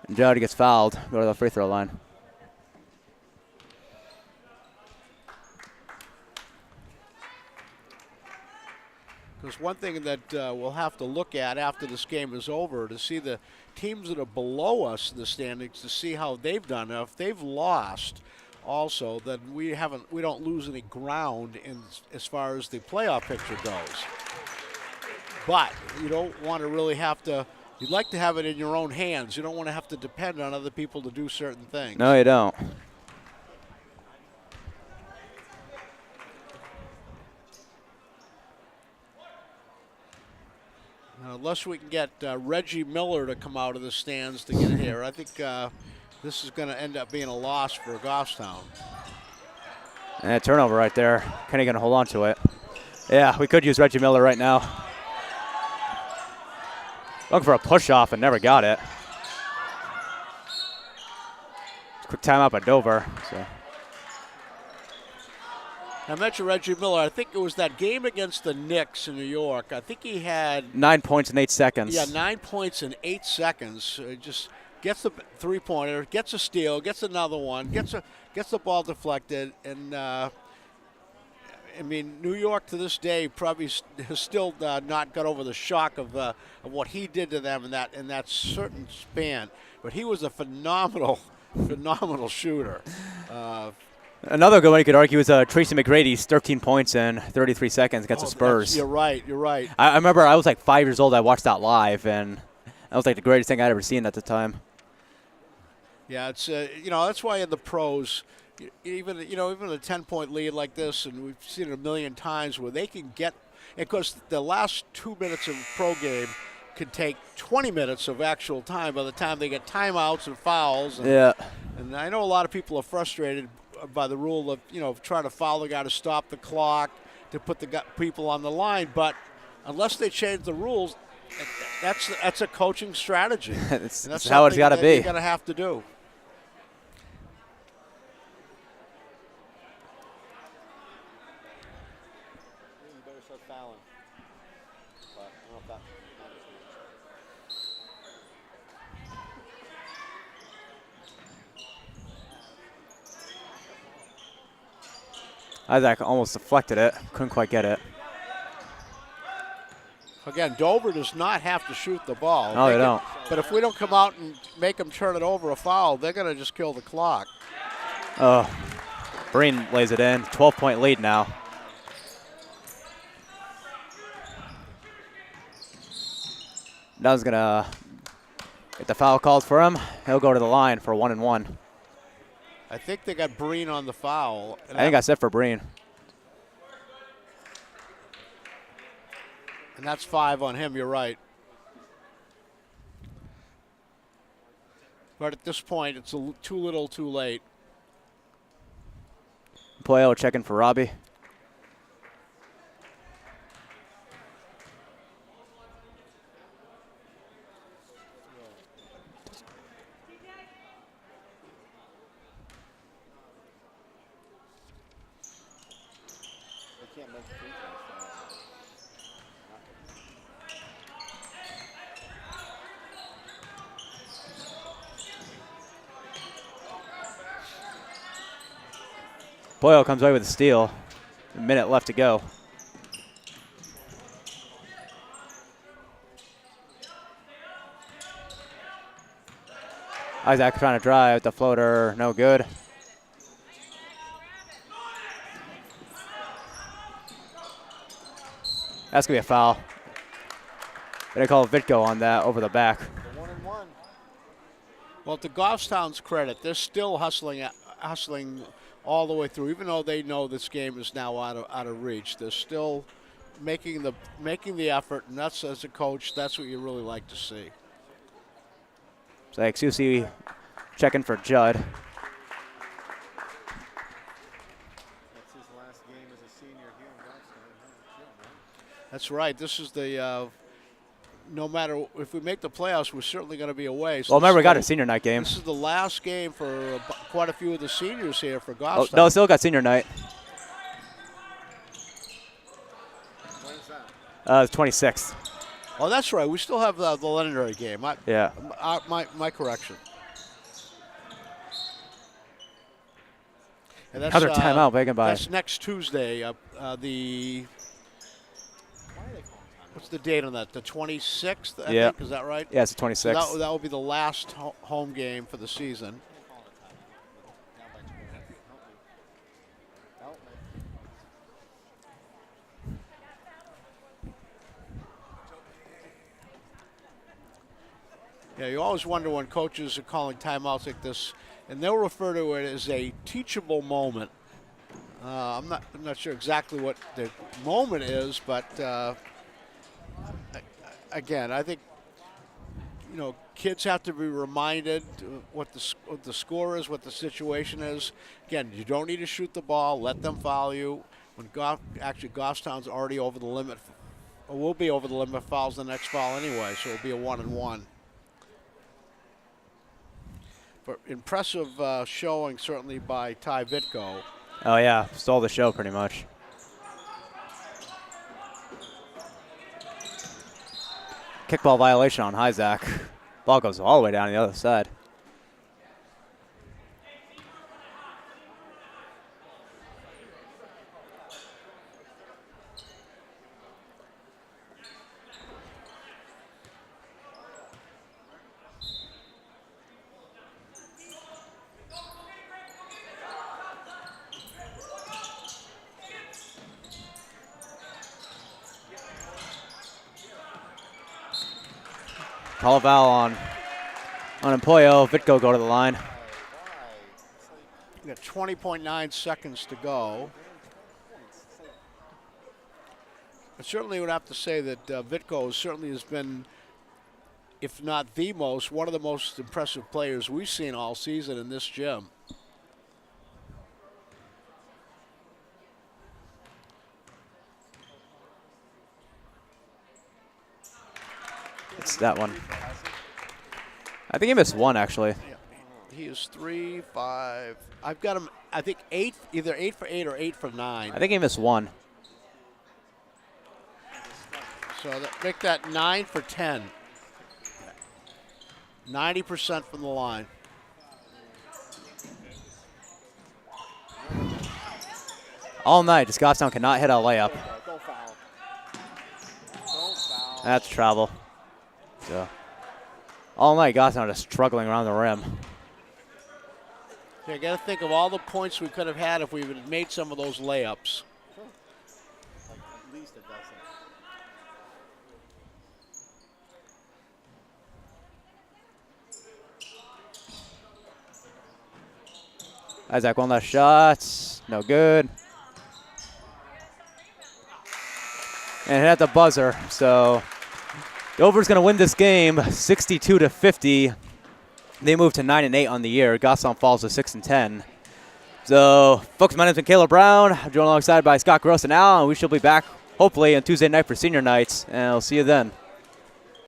And Judd gets fouled. Go to the free throw line. Because one thing that we'll have to look at after this game is over to see the teams that are below us in the standings to see how they've done. Now, if they've lost also, then we don't lose any ground as far as the playoff picture goes. But you don't want to really have to. You'd like to have it in your own hands. You don't want to have to depend on other people to do certain things. No, you don't. Unless we can get Reggie Miller to come out of the stands to get here. I think this is going to end up being a loss for Goffstown. And a turnover right there. Kenny going to hold on to it. Yeah, we could use Reggie Miller right now. Looking for a push-off and never got it. Quick timeout by Dover. So. I mentioned Reggie Miller. I think it was that game against the Knicks in New York. I think he had 9 points in 8 seconds. Yeah, 9 points in 8 seconds. Just gets the three-pointer, gets a steal, gets another one, gets the ball deflected, and I mean, New York to this day probably has still not got over the shock of what he did to them in that certain span. But he was a phenomenal shooter. Another good one you could argue is Tracy McGrady's 13 points in 33 seconds against the Spurs. You're right. I remember I was like 5 years old. I watched that live, and that was like the greatest thing I'd ever seen at the time. Yeah, it's that's why in the pros, even a 10-point lead like this, and we've seen it a million times where they can get, because the last 2 minutes of a pro game could take 20 minutes of actual time by the time they get timeouts and fouls. And I know a lot of people are frustrated by the rule of trying to foul the guy to stop the clock, to put the people on the line, but unless they change the rules, that's a coaching strategy. That's how it's got to be. You're going to have to do. You better start fouling. But I don't know if that Isaac almost deflected it. Couldn't quite get it. Again, Dover does not have to shoot the ball. No, they don't. But if we don't come out and make them turn it over a foul, they're going to just kill the clock. Oh, Breen lays it in. 12-point lead now. Dunn's going to get the foul called for him. He'll go to the line for 1-1. I think they got Breen on the foul. I think that's it for Breen. And that's 5 on him, you're right. But at this point, it's too little, too late. Poyo checking for Robbie. they can't make free throws. Poyo comes away with a steal. A minute left to go. Isaac trying to drive. The floater, no good. That's going to be a foul. They call Vitko on that over the back. The 1-1. Well, to Goffstown's credit, they're still hustling all the way through, even though they know this game is now out of reach. They're still making the effort, and that's, as a coach, that's what you really like to see. So Xusi checking for Judd. That's his last game as a senior here in Goffstown. That's right. This is the no matter if we make the playoffs, we're certainly going to be away. So Well, remember, we got a senior night game. This is the last game for quite a few of the seniors here for Oh, Goffstown. no, still got senior night. When is that? It's 26th. Oh, that's right. We still have the Londonderry game. Yeah. My correction. And that's, Another timeout taken by. That's next Tuesday. What's the date on that? The 26th, I think? Is that right? Yeah, it's the So 26th. that will be the last home game for the season. Down by 20. Help me. Yeah, you always wonder when coaches are calling timeouts like this, and they'll refer to it as a teachable moment. I'm not sure exactly what the moment is, but again, I think kids have to be reminded what the score is, what the situation is. Again, you don't need to shoot the ball. Let them foul you. When Goffstown's already over the limit, or will be over the limit, fouls the next foul anyway, so it'll be a 1-and-1. But impressive showing certainly by Ty Vitko. Oh yeah, stole the show pretty much. Kickball violation on Hyzak. Ball goes all the way down the other side. Call a foul on Empoyo. Vitko go to the line. We got 20.9 seconds to go. I certainly would have to say that Vitko certainly has been, if not the most, one of the most impressive players we've seen all season in this gym. It's that one. I think he missed one, actually. Yeah, he is 3, 5. I've got him, I think, 8, either 8 for 8 or 8 for 9. I think he missed one. So make that 9 for 10. 90% from the line. All night, just Goffstown cannot hit a layup. Go foul. Don't foul. That's travel. So, all night, Goffstown just struggling around the rim. You got to think of all the points we could have had if we had made some of those layups. Like at least a dozen. Isaac, one last shot. No good. And hit at the buzzer. So Dover's going to win this game 62-50. They move to 9-8 on the year. Goffstown falls to 6-10. So, folks, my name's been Caleb Brown. I'm joined alongside by Scott Gross and Al, and we shall be back hopefully on Tuesday night for senior nights. And I'll see you then.